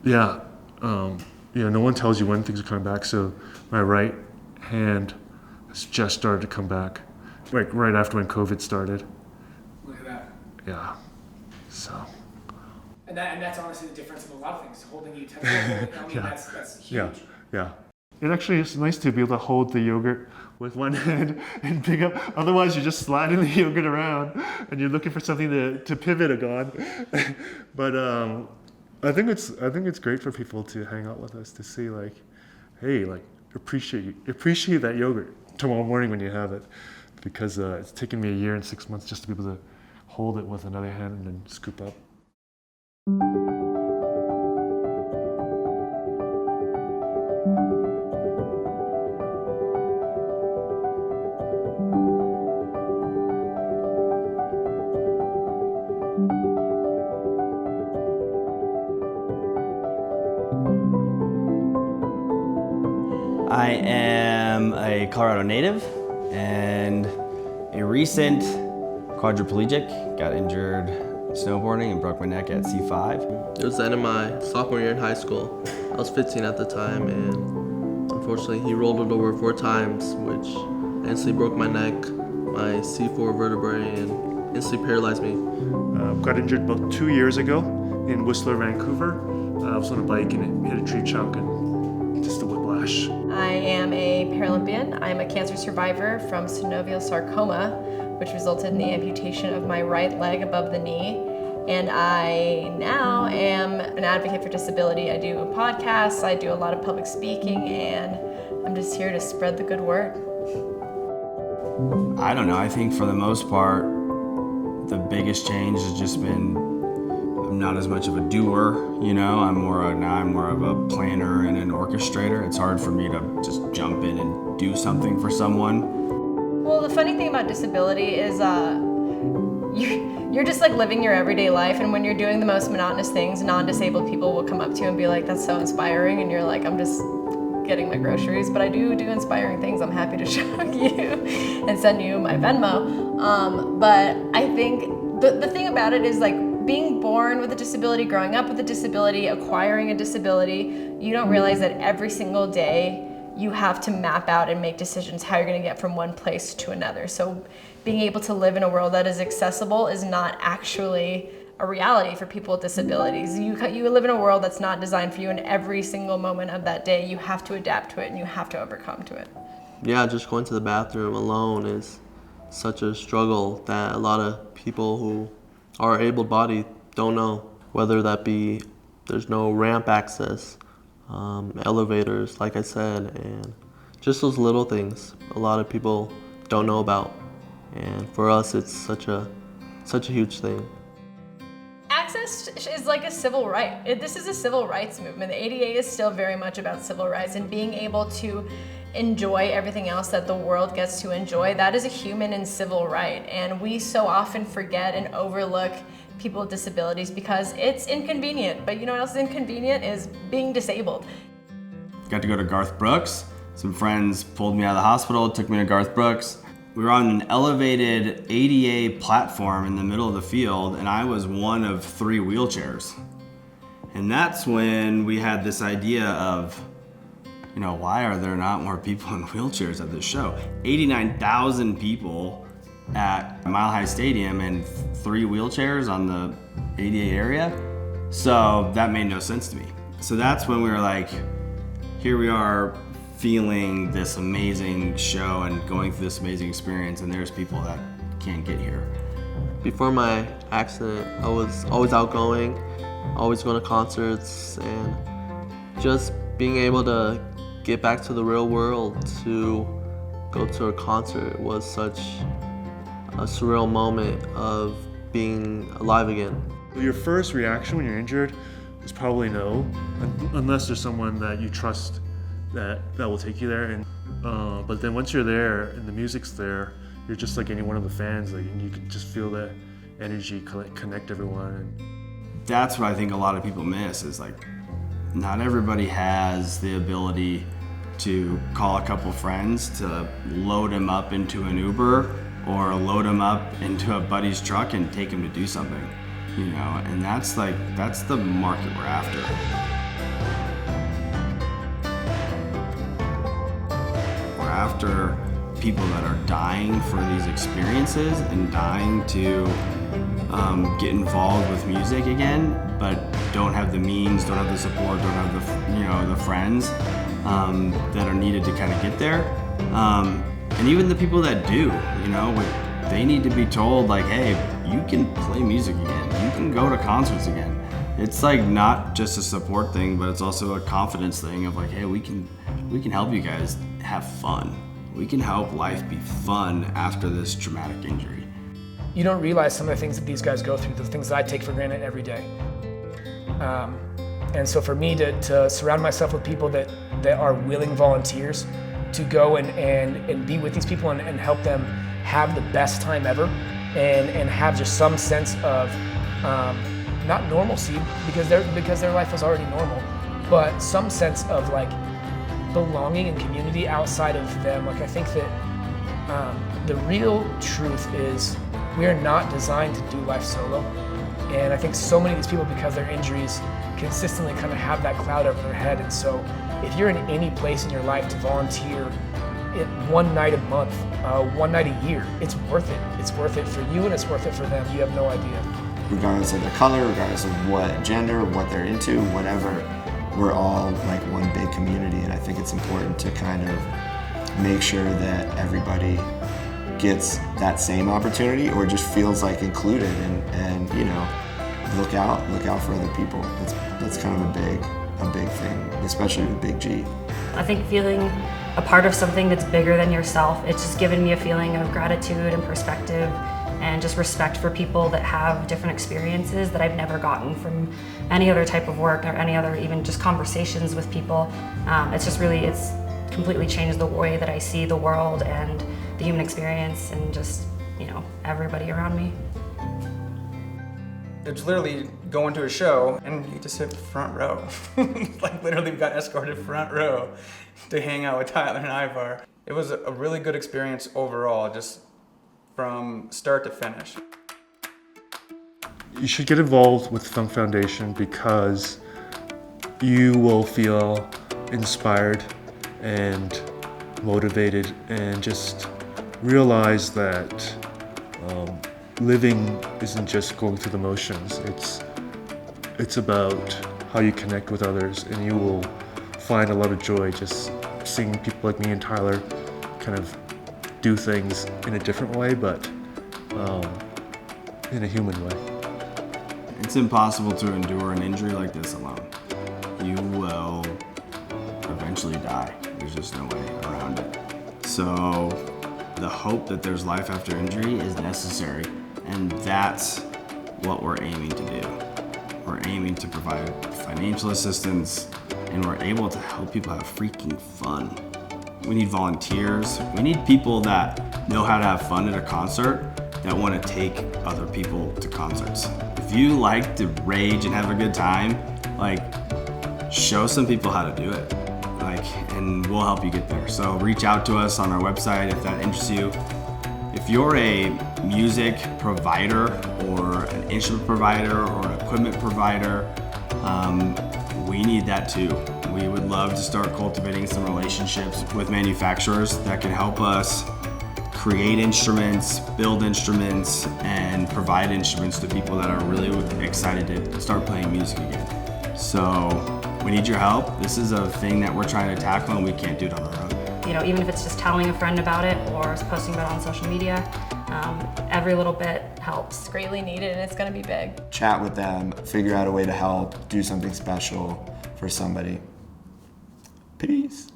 Yeah, no one tells you when things are coming back. So my right hand has just started to come back, like right after when COVID started. Look at that. Yeah. So. And that's honestly the difference of a lot of things. Holding utensils. I mean, Yeah. that's huge. Yeah. It actually is nice to be able to hold the yogurt with one hand and pick up. Otherwise, you're just sliding the yogurt around and you're looking for something to pivot on. But I think it's great for people to hang out with us to see like, hey, like appreciate that yogurt tomorrow morning when you have it, because it's taken me 1 year and 6 months just to be able to hold it with another hand and then scoop up. I am a Colorado native and a recent quadriplegic. Got injured snowboarding and broke my neck at C5. It was the end of my sophomore year in high school. I was 15 at the time, and unfortunately he rolled it over 4 times, which instantly broke my neck, my C4 vertebrae, and instantly paralyzed me. Got injured about 2 years ago in Whistler, Vancouver. I was on a bike and it hit a tree trunk and just a whiplash. I am a Paralympian. I'm a cancer survivor from synovial sarcoma, which resulted in the amputation of my right leg above the knee. And I now am an advocate for disability. I do podcasts, I do a lot of public speaking, and I'm just here to spread the good word. I don't know, I think for the most part, the biggest change has just been I'm not as much of a doer, I'm more of a planner and an orchestrator. It's hard for me to just jump in and do something for someone. Well, the funny thing about disability is you're just like living your everyday life, and when you're doing the most monotonous things, non-disabled people will come up to you and be like, that's so inspiring, and you're like, I'm just getting my groceries, but I do inspiring things. I'm happy to shock you and send you my Venmo. But I think the thing about it is like being born with a disability, growing up with a disability, acquiring a disability, you don't realize that every single day you have to map out and make decisions how you're going to get from one place to another. So being able to live in a world that is accessible is not actually a reality for people with disabilities. You live in a world that's not designed for you, and every single moment of that day you have to adapt to it and you have to overcome to it. Yeah, just going to the bathroom alone is such a struggle that a lot of people who are able-bodied don't know, whether that be there's no ramp access, elevators, like I said, and just those little things a lot of people don't know about. And for us, it's such a huge thing. Access is like a civil right. This is a civil rights movement. The ADA is still very much about civil rights and being able to enjoy everything else that the world gets to enjoy. That is a human and civil right. And we so often forget and overlook people with disabilities because it's inconvenient. But you know what else is inconvenient is being disabled. Got to go to Garth Brooks. Some friends pulled me out of the hospital, took me to Garth Brooks. We were on an elevated ADA platform in the middle of the field, and I was one of 3 wheelchairs. And that's when we had this idea of, why are there not more people in wheelchairs at this show? 89,000 people at Mile High Stadium and 3 wheelchairs on the ADA area. So that made no sense to me. So that's when we were like, here we are feeling this amazing show and going through this amazing experience, and there's people that can't get here. Before my accident, I was always outgoing, always going to concerts, and just being able to get back to the real world to go to a concert was such a surreal moment of being alive again. Your first reaction when you're injured is probably no, unless there's someone that you trust that will take you there. And but then once you're there and the music's there, you're just like any one of the fans, like, and you can just feel that energy connect everyone. And that's what I think a lot of people miss is like, not everybody has the ability to call a couple friends to load them up into an Uber or load them up into a buddy's truck and take them to do something, and that's the market we're after. after people that are dying for these experiences and dying to get involved with music again, but don't have the means, don't have the support, don't have the friends that are needed to kind of get there. And even the people that do, they need to be told like, hey, you can play music again, you can go to concerts again. It's like not just a support thing, but it's also a confidence thing of like, hey, we can help you guys have fun. We can help life be fun after this traumatic injury. You don't realize some of the things that these guys go through, the things that I take for granted every day. And so for me to surround myself with people that are willing volunteers to go and be with these people and help them have the best time ever and have just some sense of not normalcy because their life was already normal, but some sense of like belonging and community outside of them. Like I think that the real truth is we are not designed to do life solo. And I think so many of these people, because of their injuries, consistently kind of have that cloud over their head. And so if you're in any place in your life to volunteer one night a month, one night a year, it's worth it. It's worth it for you and it's worth it for them. You have no idea. Regardless of their color, regardless of what gender, what they're into, whatever, we're all like one big community. And I think it's important to kind of make sure that everybody gets that same opportunity or just feels like included and look out for other people. That's kind of a big thing, especially with Big G. I think feeling a part of something that's bigger than yourself, it's just given me a feeling of gratitude and perspective and just respect for people that have different experiences that I've never gotten from any other type of work or any other even just conversations with people. It's completely changed the way that I see the world and the human experience and just, everybody around me. It's literally going to a show and you just sit front row. Like literally we got escorted front row to hang out with Tyler and Ivar. It was a really good experience overall, just from start to finish. You should get involved with Thunk Foundation because you will feel inspired and motivated and just realize that living isn't just going through the motions. It's about how you connect with others, and you will find a lot of joy just seeing people like me and Tyler kind of do things in a different way, but in a human way. It's impossible to endure an injury like this alone. You will eventually die. There's just no way around it. So the hope that there's life after injury is necessary, and that's what we're aiming to do. We're aiming to provide financial assistance, and we're able to help people have freaking fun. We need volunteers. We need people that know how to have fun at a concert, that want to take other people to concerts. If you like to rage and have a good time, show some people how to do it. And we'll help you get there. So reach out to us on our website if that interests you. If you're a music provider or an instrument provider or an equipment provider, we need that too. We would love to start cultivating some relationships with manufacturers that can help us create instruments, build instruments, and provide instruments to people that are really excited to start playing music again. So we need your help. This is a thing that we're trying to tackle, and we can't do it on our own. Even if it's just telling a friend about it or posting about it on social media, every little bit helps. It's greatly needed and it's gonna be big. Chat with them, figure out a way to help, do something special for somebody. Peace.